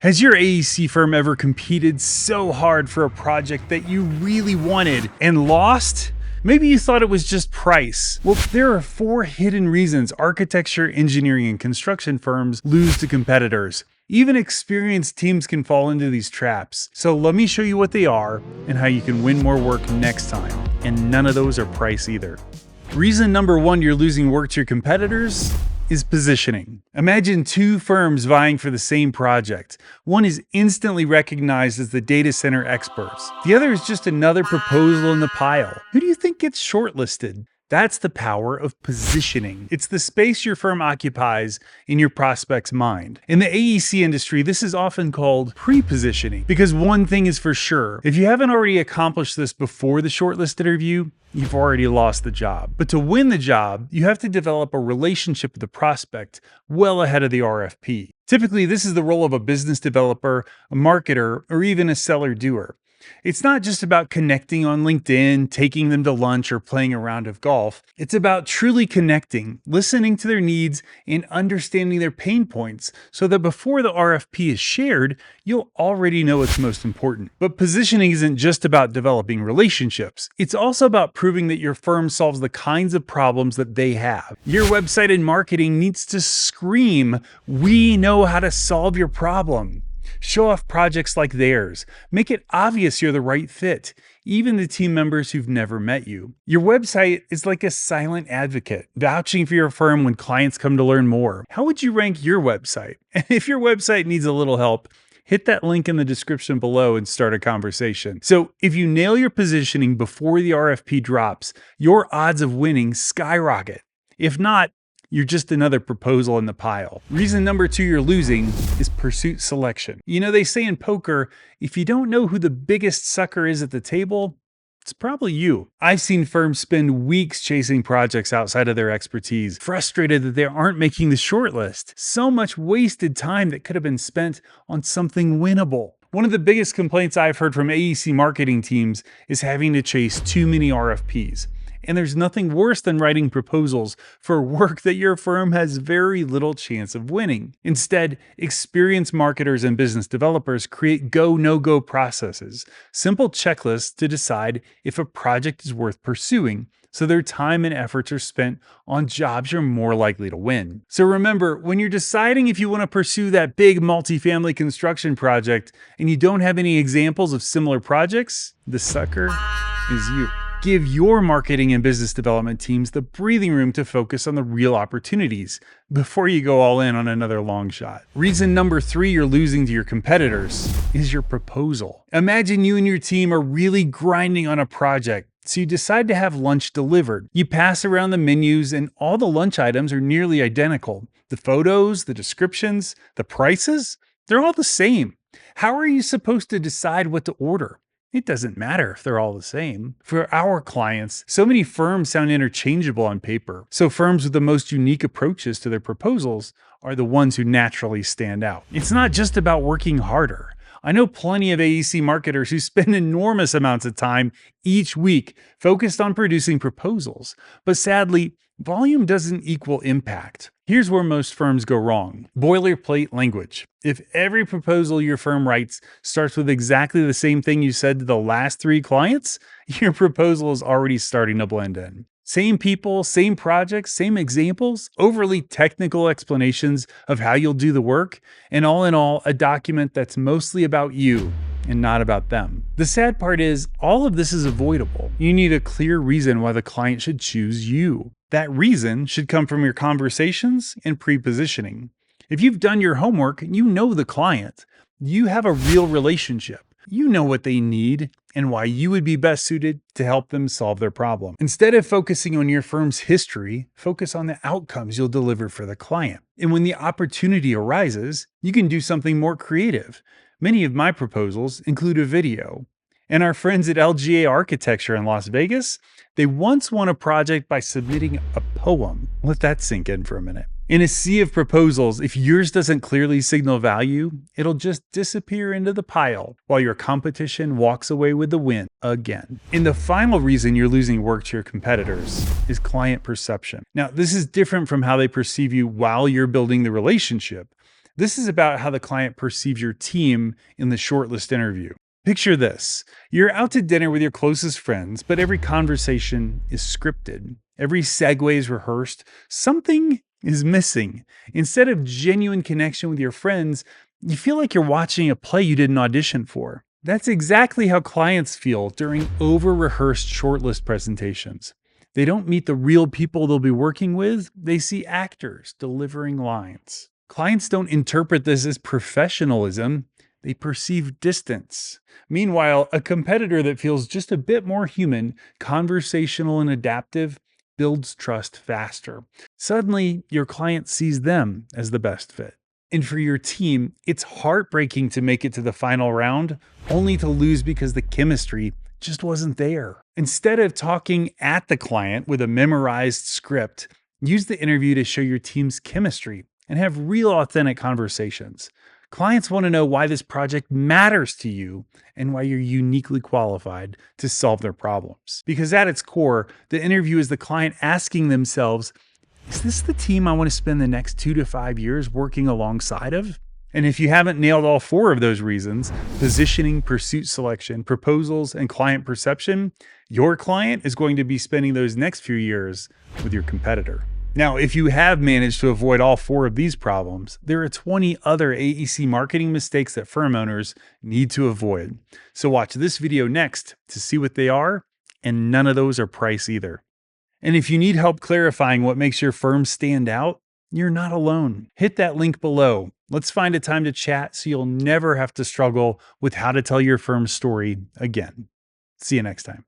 Has your AEC firm ever competed so hard for a project that you really wanted and lost? Maybe you thought it was just price. Well, there are 4 hidden reasons architecture, engineering, and construction firms lose to competitors. Even experienced teams can fall into these traps. So let me show you what they are and how you can win more work next time. And none of those are price either. Reason number 1 you're losing work to your competitors is positioning. Imagine 2 firms vying for the same project. One is instantly recognized as the data center experts. The other is just another proposal in the pile. Who do you think gets shortlisted? That's the power of positioning. It's the space your firm occupies in your prospect's mind. In the AEC industry, this is often called pre-positioning, because one thing is for sure. If you haven't already accomplished this before the shortlist interview, you've already lost the job. But to win the job, you have to develop a relationship with the prospect well ahead of the RFP. Typically, this is the role of a business developer, a marketer, or even a seller doer. It's not just about connecting on LinkedIn, taking them to lunch, or playing a round of golf. It's about truly connecting, listening to their needs, and understanding their pain points so that before the RFP is shared, you'll already know what's most important. But positioning isn't just about developing relationships. It's also about proving that your firm solves the kinds of problems that they have. Your website and marketing needs to scream, "We know how to solve your problem." Show off projects like theirs. Make it obvious you're the right fit, even to team members who've never met you. Your website is like a silent advocate, vouching for your firm when clients come to learn more. How would you rank your website? And if your website needs a little help, hit that link in the description below and start a conversation. So if you nail your positioning before the RFP drops, your odds of winning skyrocket. If not, you're just another proposal in the pile. Reason number 2 you're losing is pursuit selection. You know, they say in poker, if you don't know who the biggest sucker is at the table, it's probably you. I've seen firms spend weeks chasing projects outside of their expertise, frustrated that they aren't making the shortlist. So much wasted time that could have been spent on something winnable. One of the biggest complaints I've heard from AEC marketing teams is having to chase too many RFPs. And there's nothing worse than writing proposals for work that your firm has very little chance of winning. Instead, experienced marketers and business developers create go, no-go processes, simple checklists to decide if a project is worth pursuing, so their time and efforts are spent on jobs you're more likely to win. So remember, when you're deciding if you want to pursue that big multifamily construction project and you don't have any examples of similar projects, the sucker is you. Give your marketing and business development teams the breathing room to focus on the real opportunities before you go all in on another long shot. Reason number 3 you're losing to your competitors is your proposal. Imagine you and your team are really grinding on a project, so you decide to have lunch delivered. You pass around the menus and all the lunch items are nearly identical. The photos, the descriptions, the prices, they're all the same. How are you supposed to decide what to order? It doesn't matter if they're all the same. For our clients, so many firms sound interchangeable on paper. So firms with the most unique approaches to their proposals are the ones who naturally stand out. It's not just about working harder. I know plenty of AEC marketers who spend enormous amounts of time each week focused on producing proposals. But sadly, volume doesn't equal impact. Here's where most firms go wrong. Boilerplate language. If every proposal your firm writes starts with exactly the same thing you said to the last 3 clients, your proposal is already starting to blend in. Same people, same projects, same examples, overly technical explanations of how you'll do the work, and all in all, a document that's mostly about you and not about them. The sad part is, all of this is avoidable. You need a clear reason why the client should choose you. That reason should come from your conversations and pre-positioning. If you've done your homework, you know the client. You have a real relationship. You know what they need and why you would be best suited to help them solve their problem. Instead of focusing on your firm's history, focus on the outcomes you'll deliver for the client. And when the opportunity arises, you can do something more creative. Many of my proposals include a video. And our friends at LGA Architecture in Las Vegas, they once won a project by submitting a poem. Let that sink in for a minute. In a sea of proposals, if yours doesn't clearly signal value, it'll just disappear into the pile while your competition walks away with the win again. And the final reason you're losing work to your competitors is client perception. Now, this is different from how they perceive you while you're building the relationship. This is about how the client perceives your team in the shortlist interview. Picture this. You're out to dinner with your closest friends, but every conversation is scripted. Every segue is rehearsed. Something is missing. Instead of genuine connection with your friends, you feel like you're watching a play you didn't audition for. That's exactly how clients feel during over-rehearsed shortlist presentations. They don't meet the real people they'll be working with, they see actors delivering lines. Clients don't interpret this as professionalism, they perceive distance. Meanwhile, a competitor that feels just a bit more human, conversational, and adaptive builds trust faster. Suddenly, your client sees them as the best fit. And for your team, it's heartbreaking to make it to the final round, only to lose because the chemistry just wasn't there. Instead of talking at the client with a memorized script, use the interview to show your team's chemistry and have real authentic conversations. Clients want to know why this project matters to you and why you're uniquely qualified to solve their problems. Because at its core, the interview is the client asking themselves, is this the team I want to spend the next 2 to 5 years working alongside of? And if you haven't nailed all 4 of those reasons, positioning, pursuit selection, proposals, and client perception, your client is going to be spending those next few years with your competitor. Now, if you have managed to avoid all 4 of these problems, there are 20 other AEC marketing mistakes that firm owners need to avoid. So watch this video next to see what they are, and none of those are price either. And if you need help clarifying what makes your firm stand out, you're not alone. Hit that link below. Let's find a time to chat so you'll never have to struggle with how to tell your firm's story again. See you next time.